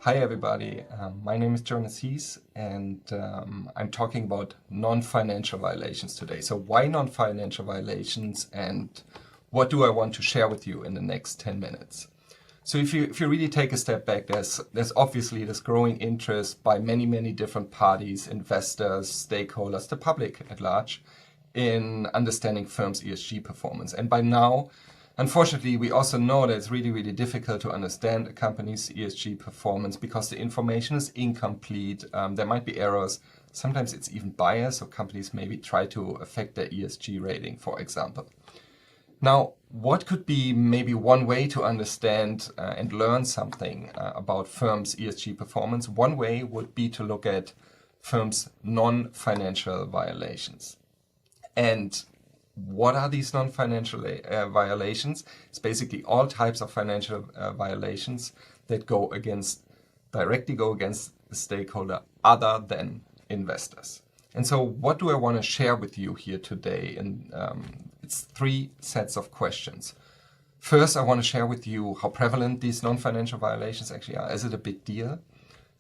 Hi everybody, my name is Jonas Heese and I'm talking about non-financial violations today. So why non-financial violations and what do I want to share with you in the next 10 minutes? So if you really take a step back, there's obviously this growing interest by many different parties, investors, stakeholders, the public at large, in understanding firms' ESG performance. And by now, unfortunately, we also know that it's really difficult to understand a company's ESG performance because the information is incomplete. There might be errors. Sometimes it's even biased, so companies maybe try to affect their ESG rating, for example. Now, what could be maybe one way to understand and learn something about firms' ESG performance? One way would be to look at firms' non-financial violations. And what are these non-financial violations? It's basically all types of financial violations that directly go against the stakeholder other than investors. And so what do I want to share with you here today? And it's three sets of questions. First, I want to share with you how prevalent these non-financial violations actually are. Is it a big deal?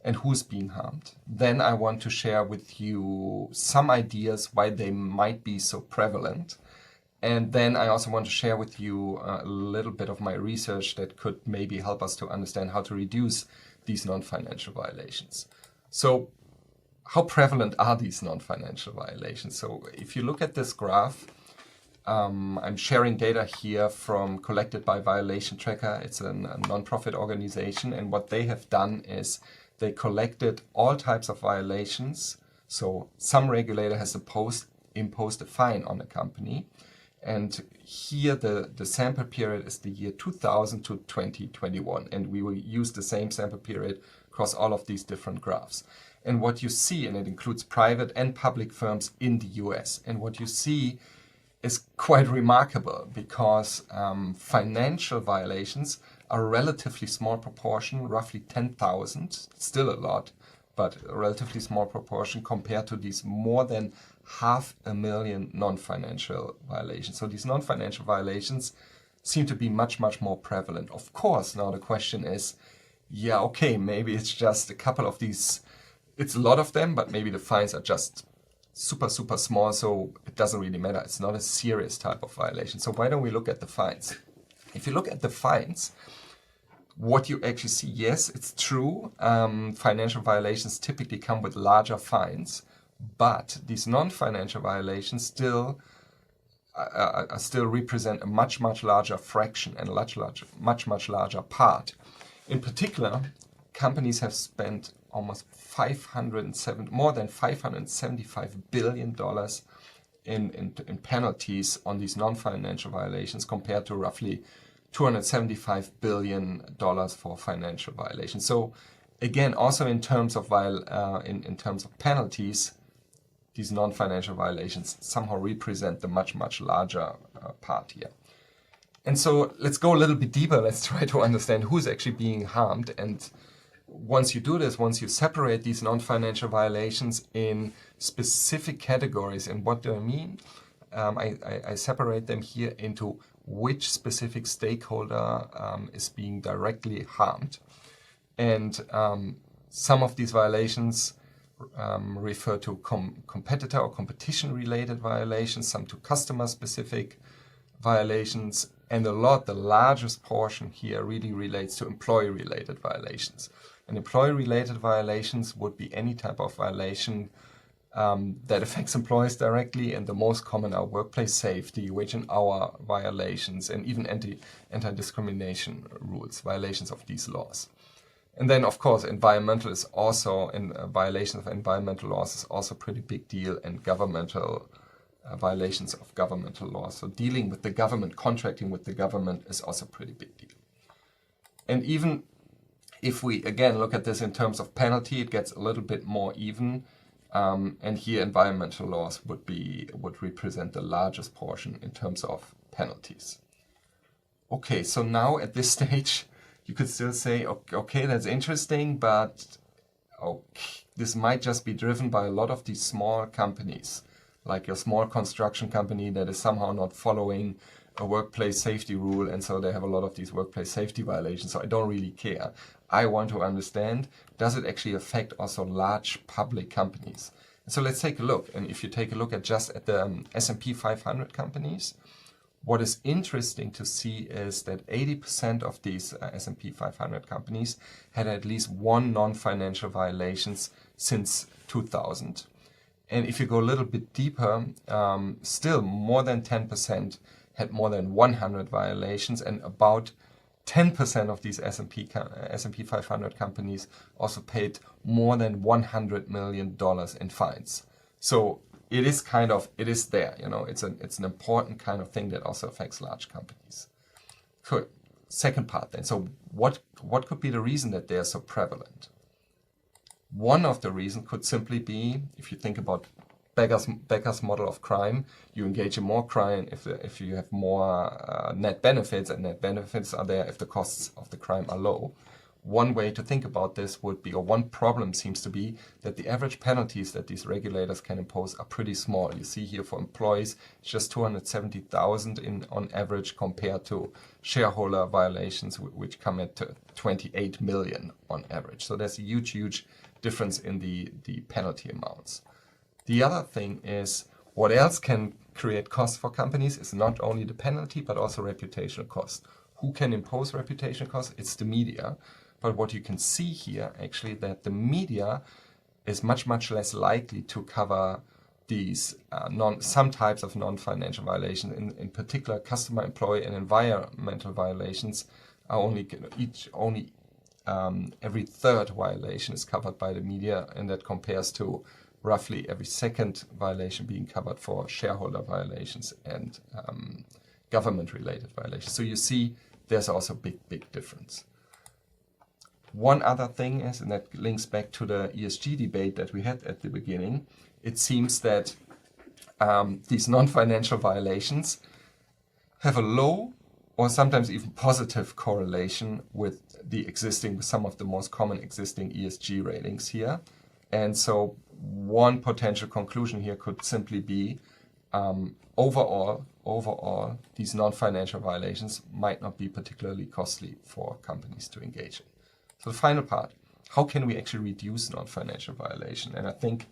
And who's being harmed? Then I want to share with you some ideas why they might be so prevalent. And then I also want to share with you a little bit of my research that could maybe help us to understand how to reduce these non-financial violations. So how prevalent are these non-financial violations? So if you look at this graph, I'm sharing data here collected by Violation Tracker. It's a non-profit organization, and what they have done is they collected all types of violations. So some regulator has imposed a fine on a company. And here the sample period is the year 2000 to 2021. And we will use the same sample period across all of these different graphs. And what you see, and it includes private and public firms in the US. And what you see is quite remarkable because financial violations are a relatively small proportion, roughly 10,000, still a lot, but a relatively small proportion compared to these more than 500,000 non-financial violations. So these non-financial violations seem to be much more prevalent. Of course, now the question is, yeah, okay, maybe it's just a couple of these, it's a lot of them, but maybe the fines are just super small, so it doesn't really matter. It's not a serious type of violation. So why don't we look at the fines? If you look at the fines, what you actually see, yes, it's true, financial violations typically come with larger fines, but these non-financial violations still represent a much larger fraction and much larger part. In particular, companies have spent almost more than $575 billion in penalties on these non-financial violations compared to roughly $275 billion for financial violations. So again, also in terms of in terms of penalties, these non-financial violations somehow represent the much larger part here. And so let's go a little bit deeper. Let's try to understand who's actually being harmed. And once you do this, once you separate these non-financial violations in specific categories, and what do I mean? I separate them here into which specific stakeholder is being directly harmed. And some of these violations refer to competitor or competition-related violations, some to customer-specific violations, and the largest portion here really relates to employee-related violations. And employee-related violations would be any type of violation that affects employees directly, and the most common are workplace safety, wage and hour violations, and even anti-discrimination rules, violations of these laws. And then, of course, violations of environmental laws is also a pretty big deal, and violations of governmental laws. So dealing with the government, contracting with the government is also a pretty big deal. And even if we, again, look at this in terms of penalty, it gets a little bit more even. And here environmental laws would represent the largest portion in terms of penalties. Okay, so now at this stage, you could still say, okay, that's interesting, but this might just be driven by a lot of these small companies, like your small construction company that is somehow not following a workplace safety rule, and so they have a lot of these workplace safety violations, so I don't really care. I want to understand, does it actually affect also large public companies? And so let's take a look. And if you take a look at just at the S&P 500 companies, what is interesting to see is that 80% of these S&P 500 companies had at least one non-financial violations since 2000. And if you go a little bit deeper, still more than 10% had more than 100 violations, and about 10% of these S&P 500 companies also paid more than $100 million in fines. So it is there, it's an important kind of thing that also affects large companies. Cool. Second part then. So what could be the reason that they are so prevalent? One of the reasons could simply be, if you think about Becker's model of crime, you engage in more crime if you have more net benefits, and net benefits are there if the costs of the crime are low. One way to think about this would be, or one problem seems to be, that the average penalties that these regulators can impose are pretty small. You see here for employees, it's just 270,000 on average, compared to shareholder violations, which come at 28 million on average. So there's a huge difference in the penalty amounts. The other thing is, what else can create costs for companies is not only the penalty, but also reputational costs. Who can impose reputational costs? It's the media. But what you can see here, actually, that the media is much less likely to cover these some types of non-financial violations. In particular, customer, employee, and environmental violations are only every third violation is covered by the media, and that compares to roughly every second violation being covered for shareholder violations and government-related violations. So you see there's also a big difference. One other thing is, and that links back to the ESG debate that we had at the beginning, it seems that these non-financial violations have a low or sometimes even positive correlation with some of the most common existing ESG ratings here. And so one potential conclusion here could simply be, overall, these non-financial violations might not be particularly costly for companies to engage in. So the final part, how can we actually reduce non-financial violation? And I think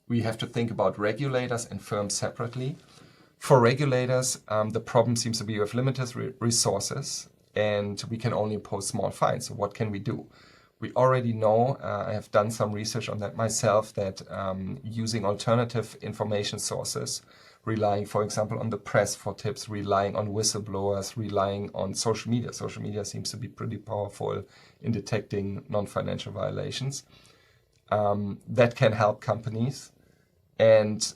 we have to think about regulators and firms separately. For regulators, the problem seems to be we have limited resources, and we can only impose small fines. So what can we do? We already know, I have done some research on that myself, that using alternative information sources, relying, for example, on the press for tips, relying on whistleblowers, relying on social media. Social media seems to be pretty powerful in detecting non-financial violations. That can help companies. And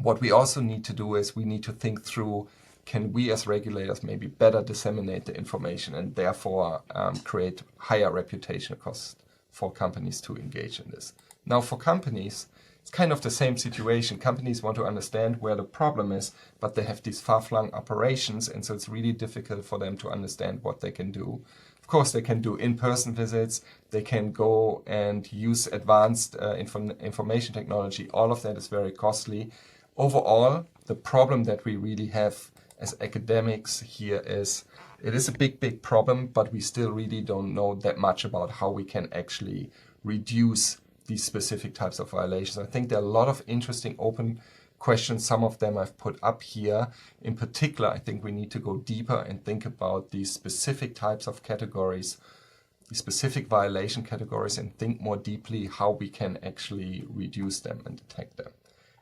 what we also need to do is we need to think through, can we as regulators maybe better disseminate the information and therefore create higher reputational costs for companies to engage in this. Now for companies, it's kind of the same situation. Companies want to understand where the problem is, but they have these far-flung operations, and so it's really difficult for them to understand what they can do. Of course, they can do in-person visits, they can go and use advanced information technology. All of that is very costly. Overall, the problem that we really have as academics here is, it is a big problem, but we still really don't know that much about how we can actually reduce these specific types of violations. I think there are a lot of interesting open questions. Some of them I've put up here. In particular, I think we need to go deeper and think about these specific types of categories, the specific violation categories, and think more deeply how we can actually reduce them and detect them.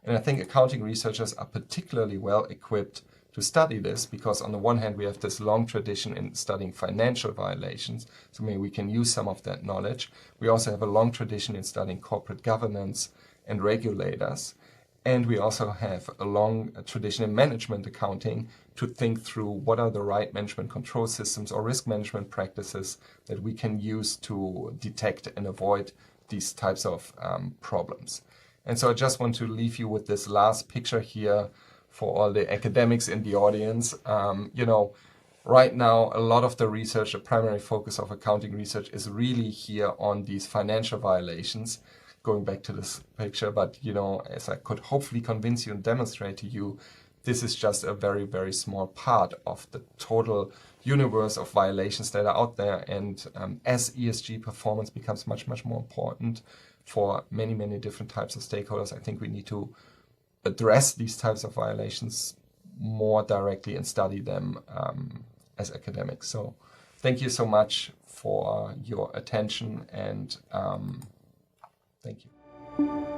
And I think accounting researchers are particularly well equipped to study this, because on the one hand we have this long tradition in studying financial violations, so maybe we can use some of that knowledge. We also have a long tradition in studying corporate governance and regulators, and we also have a long tradition in management accounting to think through what are the right management control systems or risk management practices that we can use to detect and avoid these types of problems. And so I just want to leave you with this last picture here for all the academics in the audience. Right now, a lot of the research, the primary focus of accounting research is really here on these financial violations, going back to this picture. But, as I could hopefully convince you and demonstrate to you, this is just a very, very small part of the total universe of violations that are out there. And as ESG performance becomes much, much more important for many, many different types of stakeholders, I think we need to address these types of violations more directly and study them as academics. So thank you so much for your attention, and thank you.